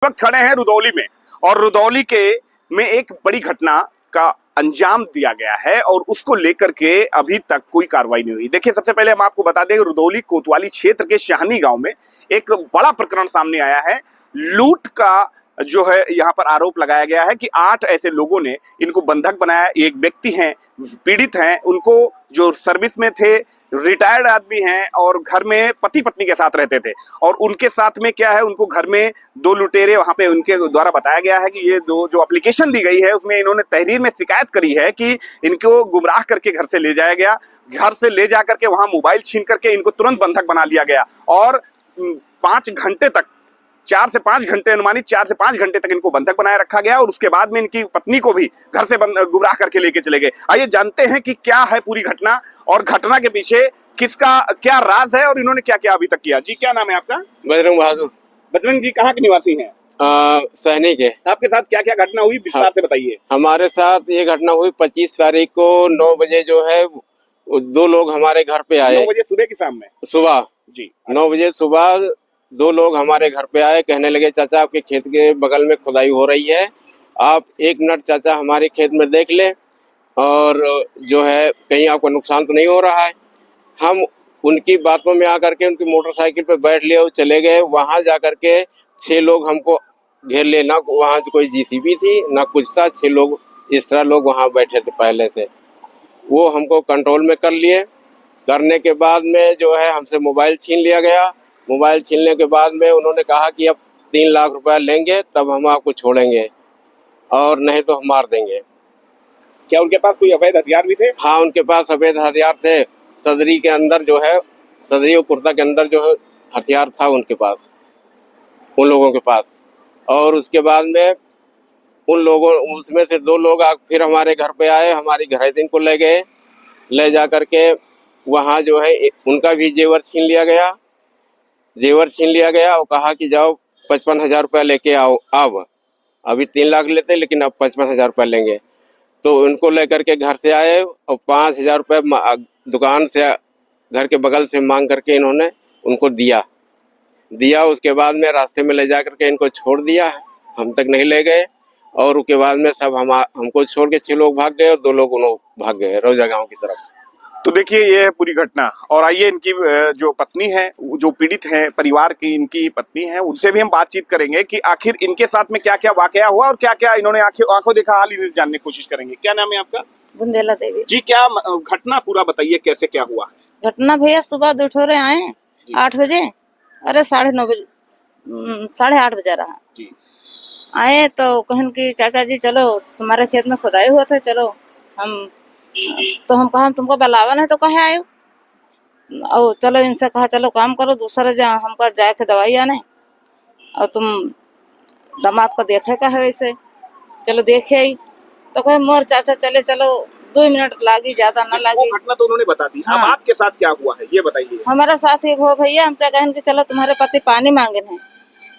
वक्त खड़े हैं रुदौली में, और रुदौली के में एक बड़ी घटना का अंजाम दिया गया है और उसको लेकर के अभी तक कोई कार्रवाई नहीं हुई। देखिए, सबसे पहले हम आपको बता दें, रुदौली कोतवाली क्षेत्र के शाहनी गांव में एक बड़ा प्रकरण सामने आया है। लूट का जो है यहाँ पर आरोप लगाया गया है कि 8 ऐसे लोगों ने इनको बंधक बनाया। एक व्यक्ति हैं, पीड़ित हैं, उनको जो सर्विस में थे, रिटायर्ड आदमी हैं और घर में पति पत्नी के साथ रहते थे, और उनके साथ में क्या है, उनको घर में 2 लुटेरे, वहां पे उनके द्वारा बताया गया है कि ये दो जो एप्लीकेशन दी गई है उसमें इन्होंने तहरीर में शिकायत करी है कि इनको गुमराह करके घर से ले जाया गया। घर से ले जा करके वहां मोबाइल छीन करके इनको तुरंत बंधक बना लिया गया और 5 घंटे तक, 4 से 5 घंटे, अनुमानित 4 से 5 घंटे तक इनको बंधक बनाए रखा गया और उसके बाद में इनकी पत्नी को भी घर से गुमराह करके लेके चले गए। आइए जानते हैं कि क्या है पूरी घटना और घटना के पीछे किसका क्या राज है और इन्होंने क्या क्या अभी तक किया। जी, क्या नाम है आपका? बजरंग बहादुर। बजरंग जी, कहाँ के निवासी हैं? सैनिक है। आपके साथ क्या क्या घटना हुई, विस्तार से बताइए। हमारे साथ ये घटना हुई 25 तारीख को 9 बजे जो है 2 लोग हमारे घर पे आए। 9 बजे सुबह की शाम में? सुबह जी। 9 बजे सुबह 2 लोग हमारे घर पे आए, कहने लगे चाचा आपके खेत के बगल में खुदाई हो रही है, आप 1 मिनट चाचा हमारे खेत में देख ले और जो है कहीं आपको नुकसान तो नहीं हो रहा है। हम उनकी बातों में आकर के उनकी मोटरसाइकिल पे बैठ लिए और चले गए। वहां जाकर के 6 लोग हमको घेर लिए, ना वहां कोई जीसीबी थी ना कुछ था, 6 लोग इस तरह लोग वहां बैठे थे पहले से। वो हमको कंट्रोल में कर लिए। करने के बाद में जो है हमसे मोबाइल छीन लिया गया। मोबाइल छीनने के बाद में उन्होंने कहा कि अब 3 लाख रुपया लेंगे तब हम आपको छोड़ेंगे और नहीं तो हम मार देंगे। क्या उनके पास कोई अवैध हथियार भी थे? हाँ, उनके पास अवैध हथियार थे। सदरी के अंदर जो है, सदरी और कुर्ता के अंदर जो है हथियार था उनके पास, उन लोगों के पास। और उसके बाद में उन लोगों, उसमें से 2 लोग फिर हमारे घर पे आए, हमारी घरैतिन को ले गए। ले जा करके वहाँ जो है उनका भी जेवर छीन लिया गया। जेवर छीन लिया गया और कहा कि जाओ 55,000 रुपया लेके आओ। अब अभी 3 लाख लेते लेकिन अब 55,000 रुपया लेंगे। तो उनको लेकर के घर से आए और 5,000 रुपया दुकान से, घर के बगल से मांग करके इन्होंने उनको दिया। उसके बाद में रास्ते में ले जा करके इनको छोड़ दिया, हम तक नहीं ले गए। और उसके बाद में सब हमको छोड़ के 6 लोग भाग गए और 2 लोग उन्होंने भाग गए रौजा गांव की तरफ। तो देखिए, ये है पूरी घटना। और आइए, इनकी जो पत्नी है, जो पीड़ित है, परिवार की इनकी पत्नी है, उनसे भी हम बातचीत करेंगे कि आखिर इनके साथ में क्या क्या वाकया हुआ और क्या क्या इन्होंने आंखों देखा हाल ही जानने की कोशिश करेंगे। क्या नाम है आपका? बुंदेला देवी जी। क्या घटना पूरा बताइए, कैसे क्या हुआ? घटना भैया सुबह 2 रहे आए 8 बजे, अरे 9:30 बजे, 8:30 बजे रहा जी। आए तो कहन कि चाचा जी चलो तुम्हारे खेत में खुदाई हुआ था, चलो हम हम कहा हम तुमको बुलावा नहीं तो कहे आयो। और चलो इनसे कहा चलो काम करो, दूसरा हमको जाए के दवाई आने और तुम दामाद को देखे का है वैसे, चलो देखे आई। तो कहे मोर चाचा चले चलो, 2 मिनट लागी, ज्यादा ना लागी। घटना तो उन्होंने बता दी। हाँ। अब आपके साथ क्या हुआ है ये बताइए। हमारे साथ ही वो भैया हमसे कहन कि चलो तुम्हारे पति पानी मांगे हैं,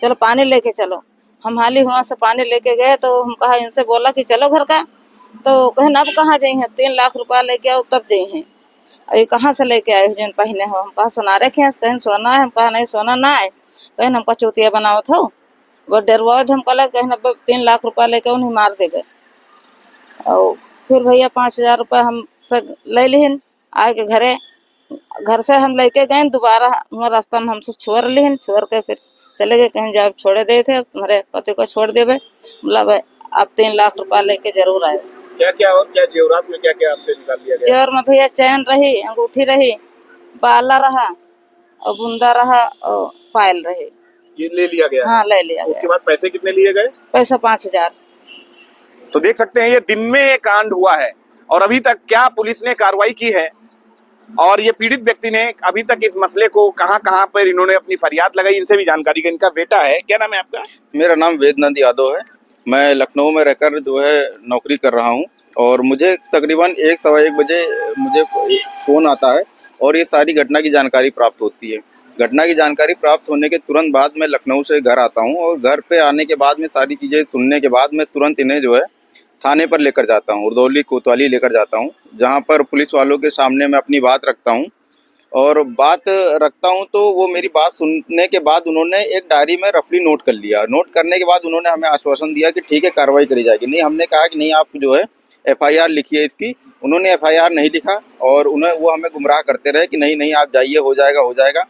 चलो पानी लेके चलो। हम हाली वहाँ से पानी लेके गए तो हम कहा, इनसे बोला कि चलो घर का, तो कहन अब कहाँ जाए हैं, 3 लाख रुपया लेके आओ तब जाए हैं। अभी कहाँ से लेके आए हो जिन पहने हो? हम कहा सोना रखे हैं, कहन सोना है। हम कहा नहीं सोना ना है, कहन हमका चौथिया बनाओ था वो डरवा। हम कहला कहन अब 3 लाख रुपया लेके उन्हें मार देवे। और फिर भैया 5,000 रुपया हम सब ले लिहन आए के घरे। घर से हम लेके गए, दोबारा रास्ता में हमसे छोड़ लिहन, छोड़ के फिर चले गए। कहीं जब छोड़े दे थे तुम्हारे पति को छोड़ देवे, मतलब आप 3 लाख रुपया लेके जरूर आए। क्या क्या और क्या जेवरात में क्या क्या आपसे निकाल लिया गया? जेवर में भैया चैन रही, अंगूठी रही, बाला रहा और बुंदा रहा और पायल रही। ये ले लिया गया? हाँ, ले लिया गया। उसके बाद पैसे कितने लिए गए? पैसा 5,000। तो देख सकते हैं, ये दिन में ये कांड हुआ है और अभी तक क्या पुलिस ने कार्रवाई की है और ये पीड़ित व्यक्ति ने अभी तक इस मसले को कहां पर इन्होंने अपनी फरियाद लगाई, इनसे भी जानकारी का। इनका बेटा है, क्या नाम है आपका? मेरा नाम वेदनंद यादव है। मैं लखनऊ में रहकर जो है नौकरी कर रहा हूं और मुझे तकरीबन 1 सवा 1 बजे मुझे फ़ोन आता है और ये सारी घटना की जानकारी प्राप्त होती है। घटना की जानकारी प्राप्त होने के तुरंत बाद मैं लखनऊ से घर आता हूं और घर पे आने के बाद में सारी चीज़ें सुनने के बाद मैं तुरंत इन्हें जो है थाने पर लेकर जाता हूं, रुदौली कोतवाली लेकर जाता हूं, जहां पर पुलिस वालों के सामने मैं अपनी बात रखता हूं और बात रखता हूं तो वो मेरी बात सुनने के बाद उन्होंने एक डायरी में रफली नोट कर लिया। नोट करने के बाद उन्होंने हमें आश्वासन दिया कि ठीक है कार्रवाई करी जाएगी। नहीं, हमने कहा कि नहीं आप जो है एफआईआर लिखिए इसकी। उन्होंने एफआईआर नहीं लिखा और वो हमें गुमराह करते रहे कि नहीं नहीं आप जाइए, हो जाएगा हो जाएगा।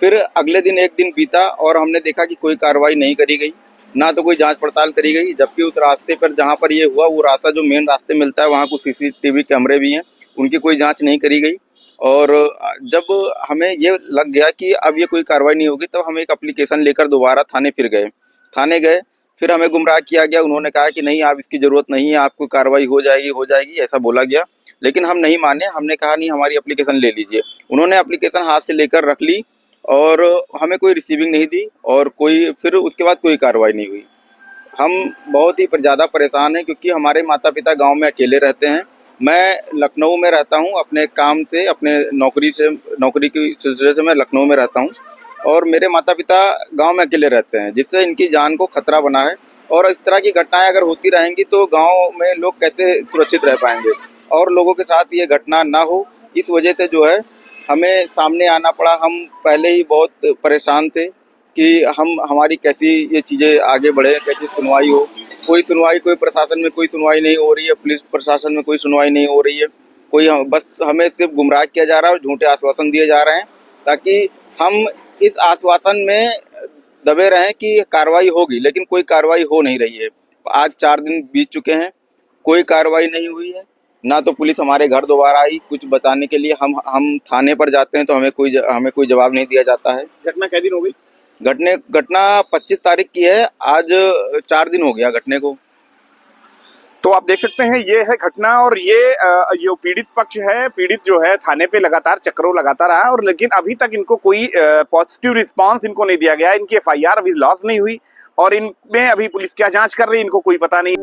फिर अगले दिन एक दिन बीता और हमने देखा कि कोई कार्रवाई नहीं करी गई, ना तो कोई जांच पड़ताल करी गई, जबकि उस रास्ते पर जहां पर ये हुआ वो रास्ता जो मेन रास्ते मिलता है वहां कुछ सीसीटीवी कैमरे भी हैं, उनकी कोई जांच नहीं करी गई। और जब हमें ये लग गया कि अब ये कोई कार्रवाई नहीं होगी, तब हम एक एप्लीकेशन लेकर दोबारा थाने फिर गए। थाने गए, फिर हमें गुमराह किया गया। उन्होंने कहा कि नहीं आप इसकी ज़रूरत नहीं है, आपको कार्रवाई हो जाएगी, ऐसा बोला गया। लेकिन हम नहीं माने, हमने कहा नहीं हमारी एप्लीकेशन ले लीजिए। उन्होंने एप्लीकेशन हाथ से लेकर रख ली और हमें कोई रिसीविंग नहीं दी और फिर उसके बाद कोई कार्रवाई नहीं हुई। हम बहुत ही ज़्यादा परेशान हैं क्योंकि हमारे माता पिता गाँव में अकेले रहते हैं। मैं लखनऊ में रहता हूँ, अपने काम से, अपने नौकरी की सिलसिले से मैं लखनऊ में रहता हूँ और मेरे माता पिता गांव में अकेले रहते हैं, जिससे इनकी जान को खतरा बना है। और इस तरह की घटनाएं अगर होती रहेंगी तो गांव में लोग कैसे सुरक्षित रह पाएंगे, और लोगों के साथ ये घटना ना हो, इस वजह से जो है हमें सामने आना पड़ा। हम पहले ही बहुत परेशान थे कि हमारी कैसी ये चीज़ें आगे बढ़े, कैसी सुनवाई हो। कोई प्रशासन में कोई सुनवाई नहीं हो रही है, पुलिस प्रशासन में कोई सुनवाई नहीं हो रही है। बस हमें सिर्फ गुमराह किया जा रहा है और झूठे आश्वासन दिए जा रहे हैं, ताकि हम इस आश्वासन में दबे रहें कि कार्रवाई होगी, लेकिन कोई कार्रवाई हो नहीं रही है। आज 4 दिन बीत चुके हैं, कोई कार्रवाई नहीं हुई है। ना तो पुलिस हमारे घर दोबारा आई कुछ बताने के लिए। हम थाने पर जाते हैं तो हमें कोई जवाब नहीं दिया जाता है। घटना कै दिन हो गई? घटना 25 तारीख की है, आज 4 दिन हो गया घटने को। तो आप देख सकते हैं ये है घटना, और ये जो पीड़ित पक्ष है, पीड़ित जो है थाने पे लगातार चक्रों लगाता रहा, और लेकिन अभी तक इनको कोई पॉजिटिव रिस्पांस इनको नहीं दिया गया। इनकी एफआईआर अभी लॉन्च नहीं हुई और इनमें अभी पुलिस क्या जांच कर रही है इनको कोई पता नहीं।